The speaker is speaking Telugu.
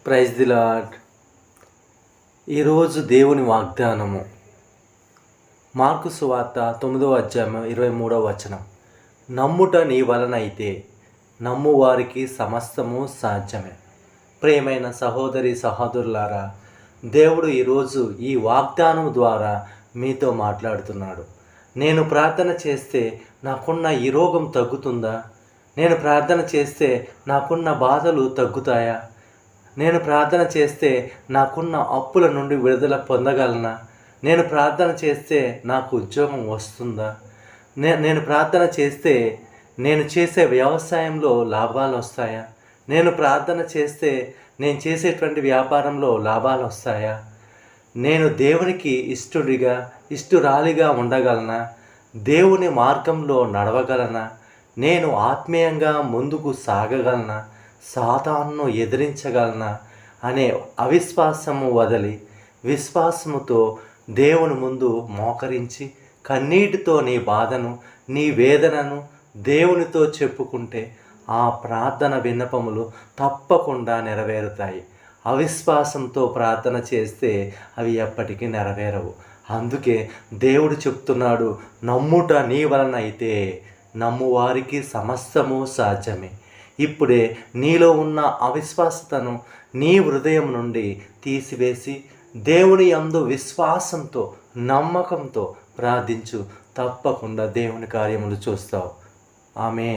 Praise the lord. ఈరోజు దేవుని వాగ్దానము మార్కు సువార్త 9వ అధ్యాయం 23వ వచనం. నమ్ముట నీ వలన అయితే నమ్ము వారికి సమస్తము సాధ్యమే. ప్రియమైన సహోదరి సహోదరులారా, దేవుడు ఈరోజు ఈ వాగ్దానం ద్వారా మీతో మాట్లాడుతున్నాడు. నేను ప్రార్థన చేస్తే నాకున్న ఈ రోగం తగ్గుతుందా? నేను ప్రార్థన చేస్తే నాకున్న బాధలు తగ్గుతాయా? నేను ప్రార్థన చేస్తే నాకున్న అప్పుల నుండి విడుదల పొందగలనా? నేను ప్రార్థన చేస్తే నాకు ఉద్యోగం వస్తుందా? నేను ప్రార్థన చేస్తే నేను చేసే వ్యవసాయంలో లాభాలు వస్తాయా? నేను ప్రార్థన చేస్తే నేను చేసేటువంటి వ్యాపారంలో లాభాలు వస్తాయా? నేను దేవునికి ఇష్టురాలిగా ఉండగలనా? దేవుని మార్గంలో నడవగలనా? నేను ఆత్మీయంగా ముందుకు సాగగలనా? సాతానును ఎదిరించగలనా అనే అవిశ్వాసము వదిలి విశ్వాసముతో దేవుని ముందు మోకరించి కన్నీటితో నీ బాధను, నీ వేదనను దేవునితో చెప్పుకుంటే ఆ ప్రార్థన విన్నపములు తప్పకుండా నెరవేరుతాయి. అవిశ్వాసంతో ప్రార్థన చేస్తే అవి ఎప్పటికీ నెరవేరవు. అందుకే దేవుడు చెప్తున్నాడు, నమ్ముట నీ వలన అయితే నమ్మువారికి సమస్తము సాధ్యమే. ఇప్పుడే నీలో ఉన్న అవిశ్వాసతను నీ హృదయం నుండి తీసివేసి దేవుని యందు విశ్వాసంతో నమ్మకంతో ప్రార్థించు. తప్పకుండా దేవుని కార్యములు చూస్తావు. ఆమేన్.